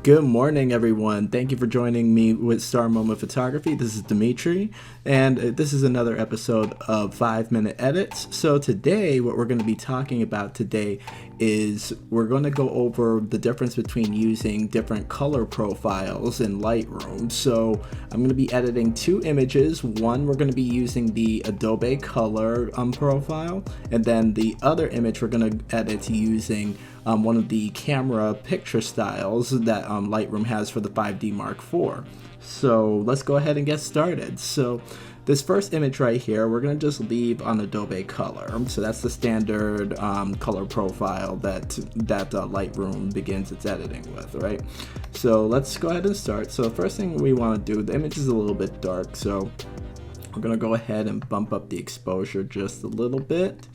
Good morning, everyone. Thank you for joining me with Star Moment Photography. This is Dimitri, and this is another episode of 5-Minute Edits. So today, what we're going to be talking about today is we're going to go over the difference between using different color profiles in Lightroom. So I'm going to be editing two images. One, we're going to be using the Adobe Color profile, and then the other image we're going to edit using one of the camera picture styles that Lightroom has for the 5D Mark IV. So let's go ahead and get started. So this first image right here, we're going to just leave on Adobe Color. So that's the standard color profile that Lightroom begins its editing with, right? So let's go ahead and start. So the first thing we want to do, the image is a little bit dark, so we're going to go ahead and bump up the exposure just a little bit,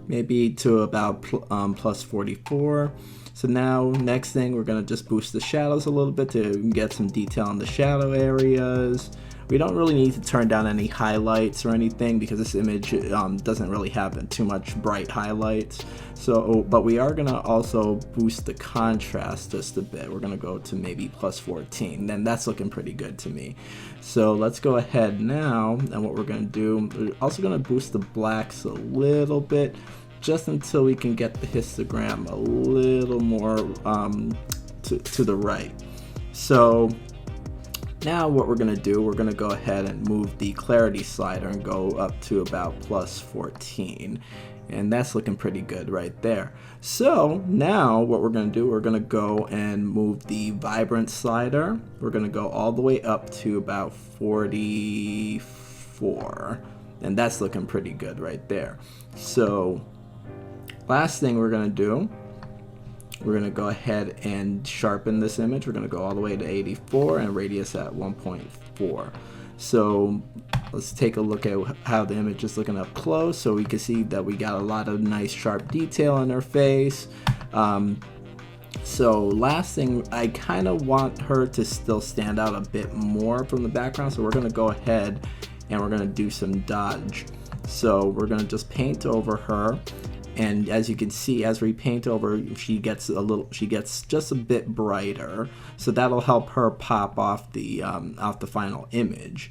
maybe to about plus 44. So now next thing, we're going to just boost the shadows a little bit to get some detail in the shadow areas. We don't really need to turn down any highlights or anything because this image doesn't really have too much bright highlights. So, but we are going to also boost the contrast just a bit. We're going to go to maybe plus 14, and that's looking pretty good to me. So let's go ahead now, and what we're going to do, we're also going to boost the blacks a little bit, just until we can get the histogram a little more to the right. So now what we're going to do, we're going to go ahead and move the clarity slider and go up to about plus 14. And that's looking pretty good right there. So now what we're going to do, we're going to go and move the vibrant slider. We're going to go all the way up to about 44. And that's looking pretty good right there. So last thing we're going to do, we're going to go ahead and sharpen this image. We're going to go all the way to 84 and radius at 1.4. So let's take a look at how the image is looking up close, so we can see that we got a lot of nice sharp detail in her face. So last thing, I kind of want her to still stand out a bit more from the background, so we're going to go ahead and we're going to do some dodge. So we're going to just paint over her. And as you can see, as we paint over, she gets just a bit brighter. So that'll help her pop off the final image.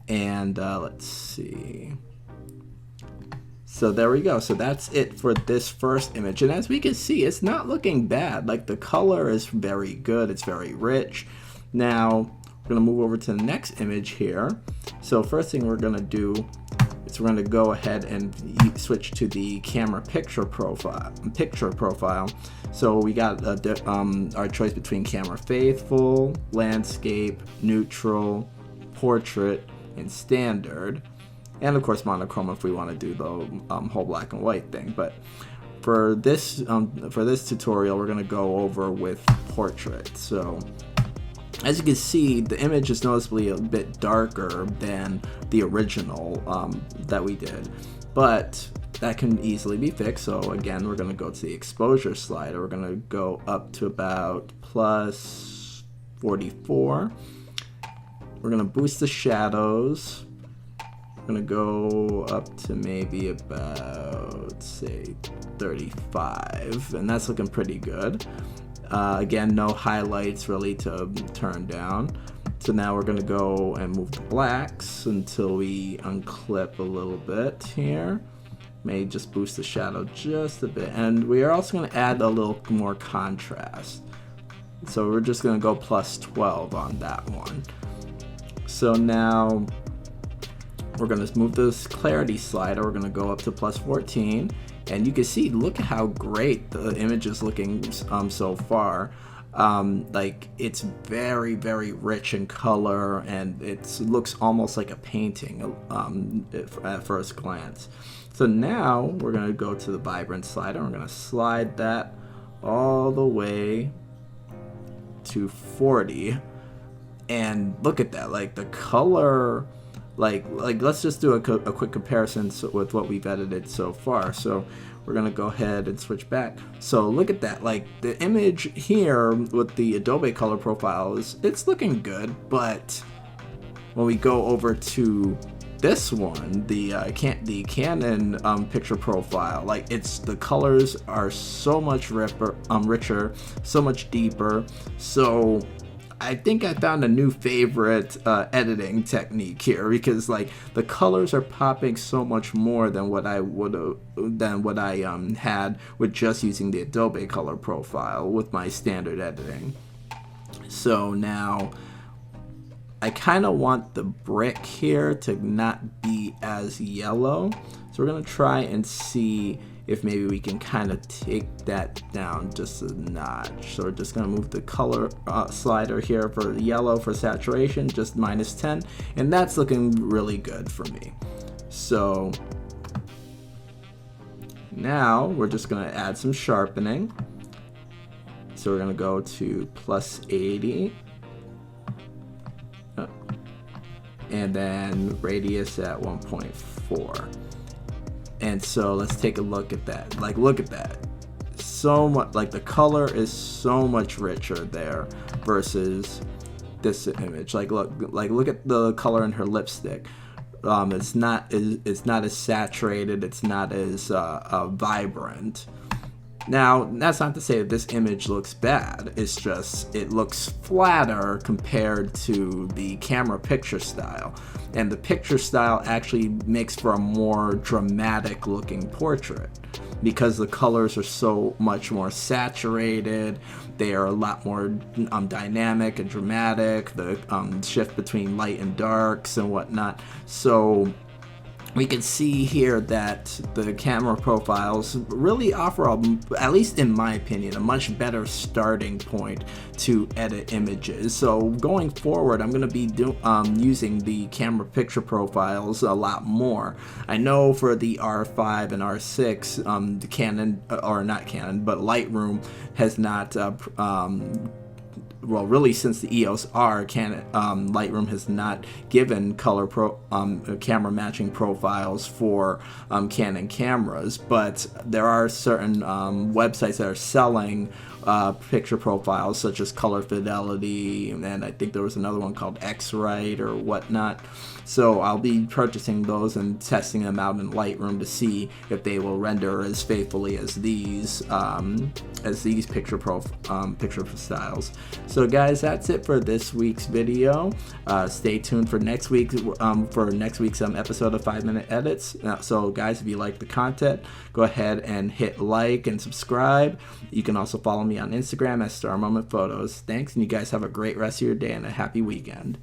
And let's see. So there we go. So that's it for this first image. And as we can see, it's not looking bad. Like, the color is very good. It's very rich. Now we're gonna move over to the next image here. So first thing we're gonna do, so we're going to go ahead and switch to the camera picture profile. So we got our choice between camera faithful, landscape, neutral, portrait, and standard, and of course monochrome if we want to do the whole black and white thing. But for this tutorial, we're going to go over with portrait. So as you can see, the image is noticeably a bit darker than the original that we did, but that can easily be fixed. So again, we're going to go to the exposure slider. We're going to go up to about plus 44. We're going to boost the shadows. We're going to go up to maybe about, say, 35, and that's looking pretty good. Again, no highlights really to turn down. So now we're going to go and move the blacks until we unclip a little bit here. May just boost the shadow just a bit. And we are also going to add a little more contrast. So we're just going to go plus 12 on that one. So now we're going to move this clarity slider. We're going to go up to plus 14. And you can see, look at how great the image is looking so far. Like, it's very, very rich in color, and it looks almost like a painting at first glance. So now we're going to go to the vibrant slider. We're going to slide that all the way to 40. And look at that, like the color. Like let's just do a quick comparison with what we've edited so far. So we're gonna go ahead and switch back. So look at that, like the image here with the Adobe color profiles, it's looking good, but when we go over to this one, the Canon picture profile, like the colors are so much richer, so much deeper. So I think I found a new favorite editing technique here, because like the colors are popping so much more than what I had with just using the Adobe color profile with my standard editing. So now I kind of want the brick here to not be as yellow. So we're going to try and see if maybe we can kind of take that down just a notch. So we're just going to move the color slider here for yellow for saturation, just -10. And that's looking really good for me. So now we're just going to add some sharpening. So we're going to go to +80. And then radius at 1.4. And so let's take a look at that. Like, look at that. So much, like the color is so much richer there versus this image. Like look at the color in her lipstick. It's not as saturated. It's not as vibrant. Now, that's not to say that this image looks bad. It's just, it looks flatter compared to the camera picture style. And the picture style actually makes for a more dramatic looking portrait because the colors are so much more saturated. They are a lot more dynamic and dramatic. The shift between light and darks and whatnot. So we can see here that the camera profiles really offer, at least in my opinion, a much better starting point to edit images. So going forward, I'm going to be using the camera picture profiles a lot more. I know for the R5 and R6, the Canon, or not Canon, but Lightroom has not well, really since the EOS R, Lightroom has not given color camera matching profiles for Canon cameras, but there are certain websites that are selling picture profiles such as Color Fidelity, and I think there was another one called X-Rite or whatnot. So I'll be purchasing those and testing them out in Lightroom to see if they will render as faithfully as these picture styles. So guys, that's it for this week's video. Stay tuned for next week's episode of 5-Minute Edits. So guys, if you like the content, go ahead and hit like and subscribe. You can also follow me on Instagram at Star Moment Photos. Thanks, and you guys have a great rest of your day and a happy weekend.